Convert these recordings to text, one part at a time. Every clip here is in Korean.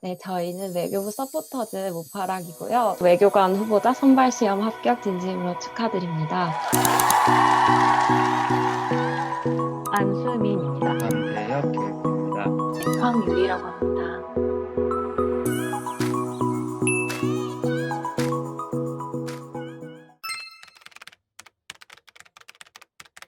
네, 저희는 외교부 서포터즈 모파락이고요. 외교관 후보자 선발 시험 합격 진심으로 축하드립니다. 안수민입니다. 한대혁 교육입니다. 황유리라고 합니다.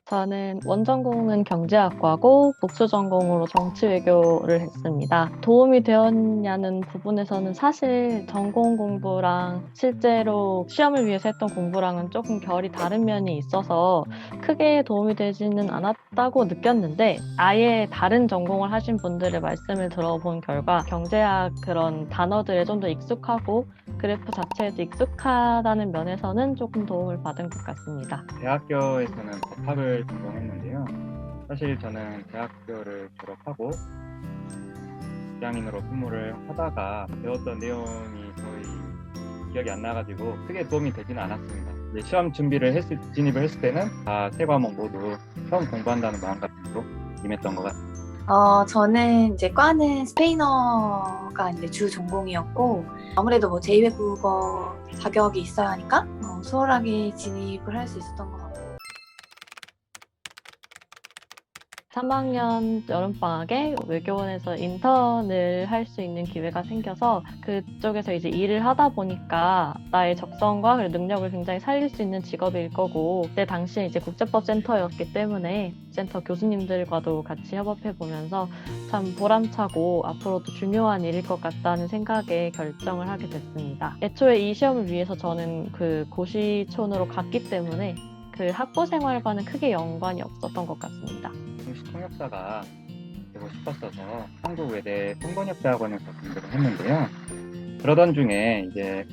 저는 원전공은 경제학과고 복수전공으로 정치외교를 했습니다. 도움이 되었냐는 부분에서는 사실 전공 공부랑 실제로 시험을 위해서 했던 공부랑은 조금 결이 다른 면이 있어서 크게 도움이 되지는 않았다고 느꼈는데 아예 다른 전공을 하신 분들의 말씀을 들어본 결과 경제학 그런 단어들에 좀 더 익숙하고 그래프 자체에도 익숙하다는 면에서는 조금 도움을 받은 것 같습니다. 대학교에서는 법학을 전공했는데요. 사실 저는 대학교를 졸업하고 직장인으로 근무를 하다가 배웠던 내용이 거의 기억이 안 나가지고 크게 도움이 되지는 않았습니다. 이제 시험 진입을 했을 때는 세 과목 모두 처음 공부한다는 마음가짐으로 임했던 것 같습니다. 저는 이제 과는 스페인어가 이제 주 전공이었고 아무래도 뭐 제2외국어 자격이 있어야 하니까 수월하게 진입을 할 수 있었던 것 같고 3학년 여름방학에 외교원에서 인턴을 할 수 있는 기회가 생겨서 그쪽에서 이제 일을 하다 보니까 나의 적성과 능력을 굉장히 살릴 수 있는 직업일 거고 그때 당시에 이제 국제법 센터였기 때문에 센터 교수님들과도 같이 협업해 보면서 참 보람차고 앞으로도 중요한 일일 것 같다는 생각에 결정을 하게 됐습니다. 애초에 이 시험을 위해서 저는 그 고시촌으로 갔기 때문에 그 학부 생활과는 크게 연관이 없었던 것 같습니다. 중식 통역사가 되고 싶었어서 한국외대 통번역대학원에서 공부를 했는데요. 그러던 중에 이제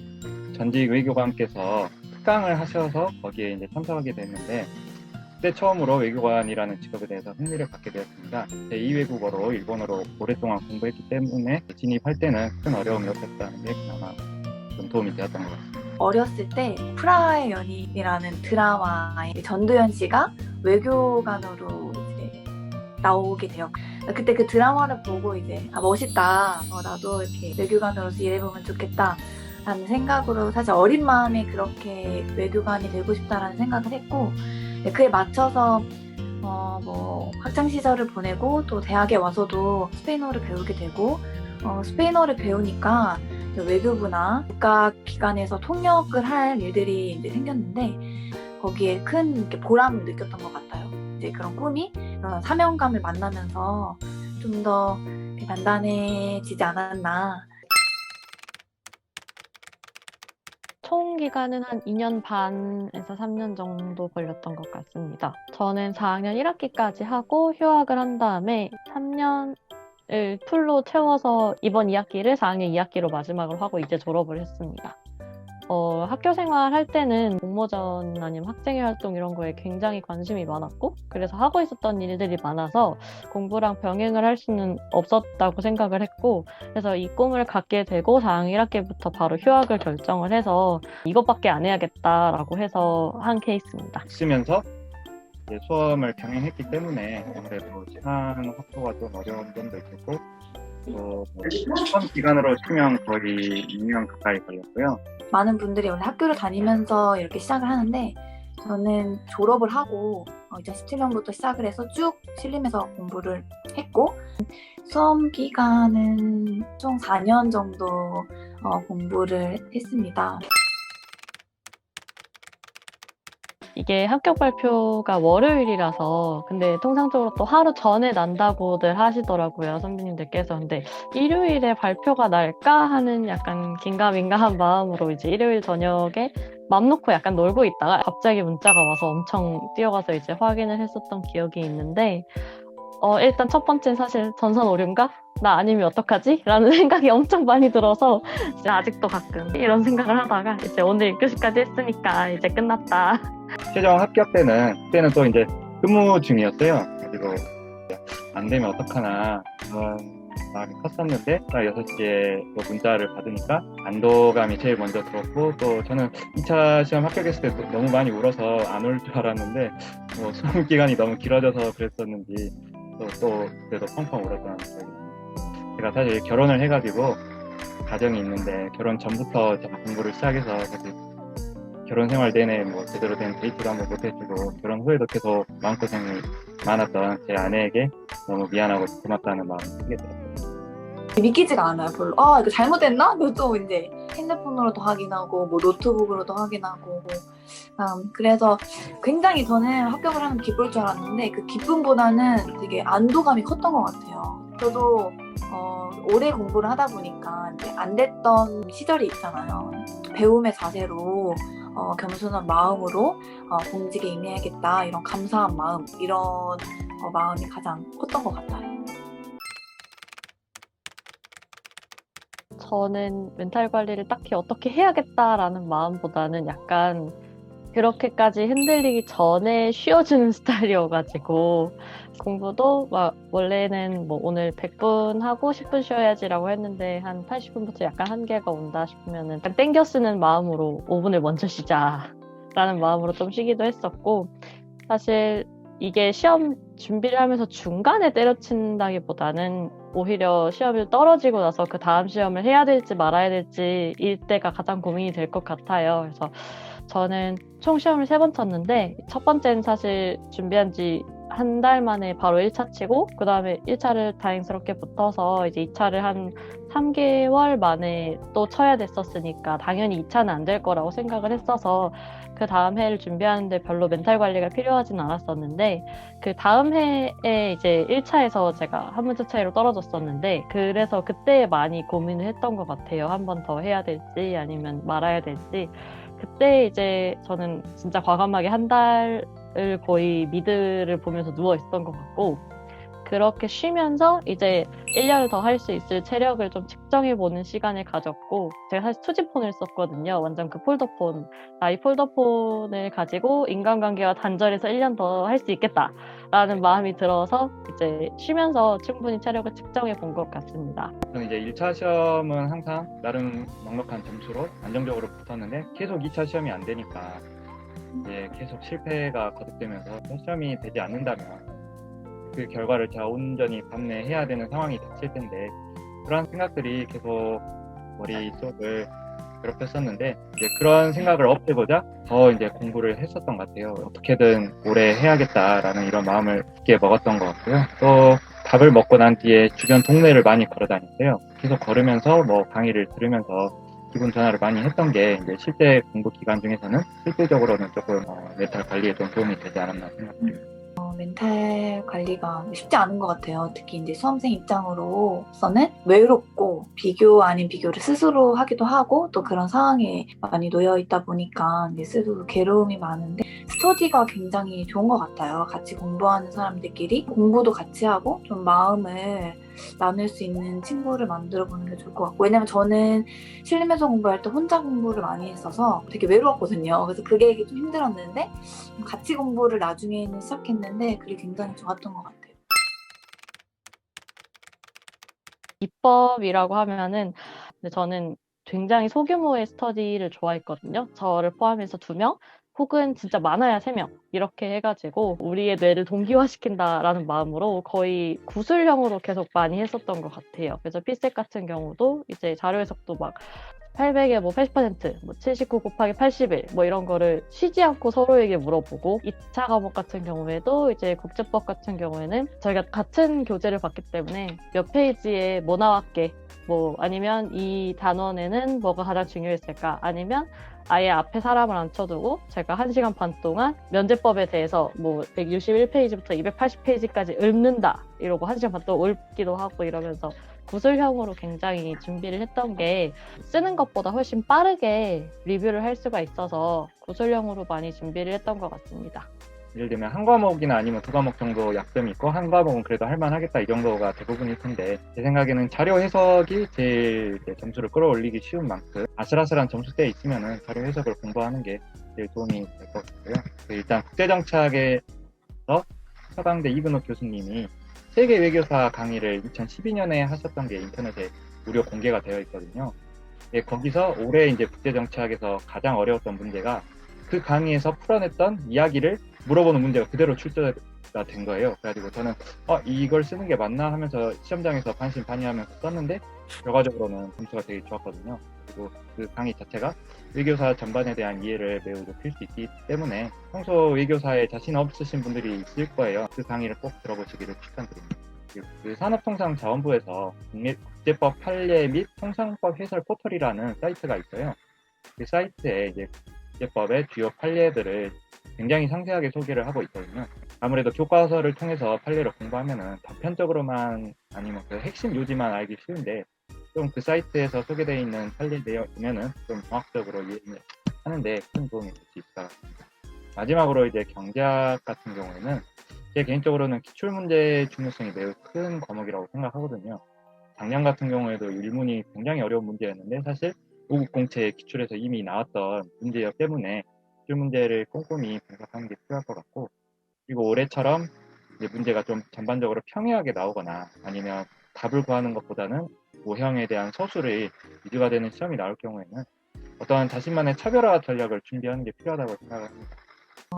전직 외교관께서 특강을 하셔서 거기에 이제 참석하게 됐는데 그때 처음으로 외교관이라는 직업에 대해서 흥미를 갖게 되었습니다. 제2외국어로 일본어로 오랫동안 공부했기 때문에 진입할 때는 큰 어려움이 없었다는 게 그나마 좀 도움이 되었던 것 같습니다. 어렸을 때 프라하의 연인이라는 드라마에 전도연 씨가 외교관으로 이제 나오게 되었고 그때 그 드라마를 보고 이제 멋있다. 나도 이렇게 외교관으로서 일해보면 좋겠다. 라는 생각으로 사실 어린 마음에 그렇게 외교관이 되고 싶다라는 생각을 했고 그에 맞춰서 뭐 학창 시절을 보내고 또 대학에 와서도 스페인어를 배우게 되고 스페인어를 배우니까 외교부나 국가기관에서 통역을 할 일들이 이제 생겼는데 거기에 큰 이렇게 보람을 느꼈던 것 같아요. 이제 그런 꿈이 그런 사명감을 만나면서 좀 더 단단해지지 않았나. 총 기간은 한 2년 반에서 3년 정도 걸렸던 것 같습니다. 저는 4학년 1학기까지 하고 휴학을 한 다음에 3년을 풀로 채워서 이번 2학기를 4학년 2학기로 마지막으로 하고 이제 졸업을 했습니다. 학교 생활 할 때는 공모전 아니면 학생회 활동 이런 거에 굉장히 관심이 많았고 그래서 하고 있었던 일들이 많아서 공부랑 병행을 할 수는 없었다고 생각을 했고 그래서 이 꿈을 갖게 되고 4학년 1학기부터 바로 휴학을 결정을 해서 이것밖에 안 해야겠다라고 해서 한 케이스입니다. 쓰면서 수험을 병행했기 때문에 아무래도 시간 확보가 좀 어려운 점도 있었고 또 시험 기간으로 치면 거의 2년 가까이 걸렸고요. 많은 분들이 원래 학교를 다니면서 이렇게 시작을 하는데 저는 졸업을 하고 2017년부터 시작을 해서 쭉 신림에서 공부를 했고 수험 기간은 총 4년 정도 공부를 했습니다. 이게 합격 발표가 월요일이라서 근데 통상적으로 또 하루 전에 난다고들 하시더라고요, 선배님들께서. 근데 일요일에 발표가 날까 하는 약간 긴가민가한 마음으로 이제 일요일 저녁에 맘 놓고 약간 놀고 있다가 갑자기 문자가 와서 엄청 뛰어가서 이제 확인을 했었던 기억이 있는데 일단 첫 번째 사실 전선 오류인가? 나 아니면 어떡하지? 라는 생각이 엄청 많이 들어서 이제 아직도 가끔 이런 생각을 하다가 이제 오늘 1교시까지 했으니까 이제 끝났다. 최종 합격 때는 또 이제 근무 중이었어요. 그리고 안 되면 어떡하나 그런 마음이 컸었는데 딱 6시에 또 문자를 받으니까 안도감이 제일 먼저 들었고 또 저는 2차 시험 합격했을 때 너무 많이 울어서 안 올 줄 알았는데 수험 기간이 너무 길어져서 그랬었는지 또 그래도 펑펑 울었던 기억이 납니다. 제가 사실 결혼을 해가지고 가정이 있는데 결혼 전부터 제가 공부를 시작해서 사실 결혼 생활 내내 뭐 제대로 된 데이트도 한번 못 해주고 결혼 후에도 계속 마음고생이 많았던 제 아내에게 너무 미안하고 고맙다는 마음이 크게 들었어요. 믿기지가 않아요, 별로. 아, 이거 잘못됐나? 그것도 이제 핸드폰으로도 확인하고, 뭐 노트북으로도 확인하고. 그래서 굉장히 저는 합격을 하면 기쁠 줄 알았는데, 그 기쁨보다는 되게 안도감이 컸던 것 같아요. 저도 오래 공부를 하다 보니까 이제 안 됐던 시절이 있잖아요. 배움의 자세로 겸손한 마음으로 공직에 임해야겠다, 이런 감사한 마음, 이런 마음이 가장 컸던 것 같아요. 저는 멘탈 관리를 딱히 어떻게 해야겠다라는 마음보다는 약간 그렇게까지 흔들리기 전에 쉬어주는 스타일이어가지고 공부도 막 원래는 뭐 오늘 100분 하고 10분 쉬어야지라고 했는데 한 80분부터 약간 한계가 온다 싶으면은 약간 땡겨 쓰는 마음으로 5분을 먼저 쉬자라는 마음으로 좀 쉬기도 했었고, 사실 이게 시험 준비를 하면서 중간에 때려친다기보다는 오히려 시험을 떨어지고 나서 그 다음 시험을 해야 될지 말아야 될지 이때가 가장 고민이 될 것 같아요. 그래서 저는 총 시험을 3번 쳤는데 첫 번째는 사실 준비한 지 한 달 만에 바로 1차 치고 그 다음에 1차를 다행스럽게 붙어서 이제 2차를 한 3개월 만에 또 쳐야 됐었으니까 당연히 2차는 안 될 거라고 생각을 했어서 그 다음 해를 준비하는데 별로 멘탈 관리가 필요하진 않았었는데, 그 다음 해에 이제 1차에서 제가 한 문제 차이로 떨어졌었는데 그래서 그때 많이 고민을 했던 것 같아요. 한 번 더 해야 될지 아니면 말아야 될지. 그때 이제 저는 진짜 과감하게 한 달을 거의 미드를 보면서 누워 있었던 것 같고, 그렇게 쉬면서 이제 1년을 더 할 수 있을 체력을 좀 측정해보는 시간을 가졌고, 제가 사실 투지폰을 썼거든요. 완전 그 폴더폰. 이 폴더폰을 가지고 인간관계와 단절해서 1년 더 할 수 있겠다라는 마음이 들어서 이제 쉬면서 충분히 체력을 측정해본 것 같습니다. 저는 이제 1차 시험은 항상 나름 넉넉한 점수로 안정적으로 붙었는데 계속 2차 시험이 안 되니까 이제 계속 실패가 거듭되면서 시험이 되지 않는다면 그 결과를 제가 온전히 감내해야 되는 상황이 닥칠 텐데, 그런 생각들이 계속 머릿속을 괴롭혔었는데 이제 그런 생각을 없애보자 더 이제 공부를 했었던 것 같아요. 어떻게든 올해 해야겠다라는 이런 마음을 깊게 먹었던 것 같고요. 또 밥을 먹고 난 뒤에 주변 동네를 많이 걸어 다녔어요. 계속 걸으면서 뭐 강의를 들으면서 기분 전환을 많이 했던 게 이제 실제 공부 기간 중에서는 실질적으로는 조금 멘탈 관리에 좀 도움이 되지 않았나 생각합니다. 멘탈 관리가 쉽지 않은 것 같아요. 특히 이제 수험생 입장으로서는 외롭고 비교 아닌 비교를 스스로 하기도 하고 또 그런 상황에 많이 놓여 있다 보니까 이제 스스로 괴로움이 많은데, 스터디가 굉장히 좋은 것 같아요. 같이 공부하는 사람들끼리 공부도 같이 하고 좀 마음을 나눌 수 있는 친구를 만들어 보는 게 좋을 것 같고, 왜냐면 저는 신림에서 공부할 때 혼자 공부를 많이 했어서 되게 외로웠거든요. 그래서 그게 좀 힘들었는데 같이 공부를 나중에는 시작했는데 그게 굉장히 좋았던 것 같아요. 입법이라고 하면은 근데 저는 굉장히 소규모의 스터디를 좋아했거든요. 저를 포함해서 2명 혹은 진짜 많아야 3명 이렇게 해가지고 우리의 뇌를 동기화시킨다라는 마음으로 거의 구술형으로 계속 많이 했었던 것 같아요. 그래서 피셋 같은 경우도 이제 자료 해석도 막 800에 뭐 80%, 뭐 79 곱하기 81, 뭐 이런 거를 쉬지 않고 서로에게 물어보고, 2차 과목 같은 경우에도 이제 국제법 같은 경우에는 저희가 같은 교재를 봤기 때문에 몇 페이지에 뭐 나왔게, 뭐 아니면 이 단원에는 뭐가 가장 중요했을까, 아니면 아예 앞에 사람을 앉혀두고 제가 1시간 반 동안 면제법에 대해서 뭐 161페이지부터 280페이지까지 읊는다 이러고 1시간 반 동안 읊기도 하고 이러면서 구술형으로 굉장히 준비를 했던 게 쓰는 것보다 훨씬 빠르게 리뷰를 할 수가 있어서 구술형으로 많이 준비를 했던 것 같습니다. 예를 들면 한 과목이나 아니면 2과목 정도 약점이 있고 한 과목은 그래도 할만하겠다 이 정도가 대부분일 텐데, 제 생각에는 자료 해석이 제일 점수를 끌어올리기 쉬운 만큼 아슬아슬한 점수대에 있으면은 자료 해석을 공부하는 게 제일 도움이 될 것 같고요. 일단 국제정치학에서 서강대 이근호 교수님이 세계 외교사 강의를 2012년에 하셨던 게 인터넷에 무료 공개가 되어 있거든요. 거기서 올해 이제 국제정치학에서 가장 어려웠던 문제가 그 강의에서 풀어냈던 이야기를 물어보는 문제가 그대로 출제가 된 거예요. 그래가지고 저는 이걸 쓰는 게 맞나 하면서 시험장에서 반신반의하면서 썼는데 결과적으로는 점수가 되게 좋았거든요. 그리고 그 강의 자체가 외교사 전반에 대한 이해를 매우 높일 수 있기 때문에 평소 외교사에 자신 없으신 분들이 있을 거예요. 그 강의를 꼭 들어보시기를 추천드립니다. 그리고 그 산업통상자원부에서 국제법 판례 및 통상법 해설 포털이라는 사이트가 있어요. 그 사이트에 이제 국제법의 주요 판례들을 굉장히 상세하게 소개를 하고 있거든요. 아무래도 교과서를 통해서 판례를 공부하면은 단편적으로만 아니면 그 핵심 요지만 알기 쉬운데 좀 그 사이트에서 소개되어 있는 판례 내용이면은 좀 정확적으로 이해하는데 큰 도움이 될 수 있을 것 같습니다. 마지막으로 이제 경제학 같은 경우에는 제 개인적으로는 기출문제의 중요성이 매우 큰 과목이라고 생각하거든요. 작년 같은 경우에도 일문이 굉장히 어려운 문제였는데 사실 고국공채 기출에서 이미 나왔던 문제였기 때문에 기출 문제를 꼼꼼히 분석하는 게 필요할 것 같고, 그리고 올해처럼 이제 문제가 좀 전반적으로 평이하게 나오거나 아니면 답을 구하는 것보다는 모형에 대한 서술이 위주가 되는 시험이 나올 경우에는 어떠한 자신만의 차별화 전략을 준비하는 게 필요하다고 생각합니다.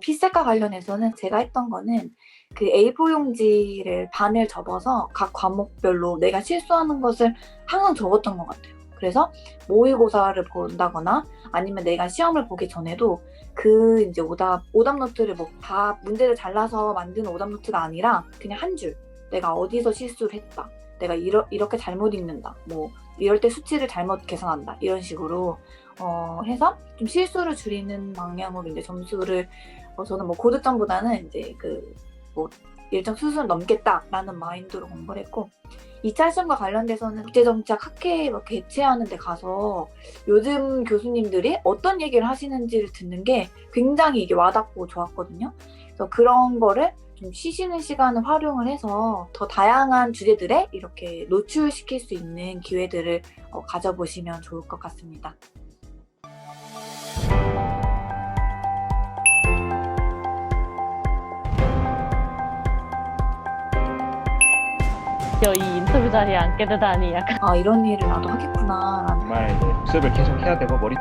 필사과 관련해서는 제가 했던 거는 그 A4 용지를 반을 접어서 각 과목별로 내가 실수하는 것을 항상 적었던 것 같아요. 그래서 모의고사를 본다거나 아니면 내가 시험을 보기 전에도 그 이제 오답 노트를 뭐 다 문제를 잘라서 만든 오답 노트가 아니라 그냥 한 줄 내가 어디서 실수를 했다. 내가 이렇게 잘못 읽는다. 뭐 이럴 때 수치를 잘못 계산한다. 이런 식으로 해서 좀 실수를 줄이는 방향으로 이제 점수를 저는 뭐 고득점보다는 이제 그 뭐 일정 수준을 넘겠다라는 마인드로 공부를 했고 2차 시험과 관련돼서는 국제정치학 학회 뭐 개최하는 데 가서 요즘 교수님들이 어떤 얘기를 하시는지를 듣는 게 굉장히 이게 와닿고 좋았거든요. 그래서 그런 거를 좀 쉬시는 시간을 활용을 해서 더 다양한 주제들에 이렇게 노출시킬 수 있는 기회들을 가져보시면 좋을 것 같습니다. 이 인터뷰 자리에 앉게 되다니 약간 아, 이런 일을 나도 하겠구나 라는 정말 이제 복습을 계속 해야 되고 머리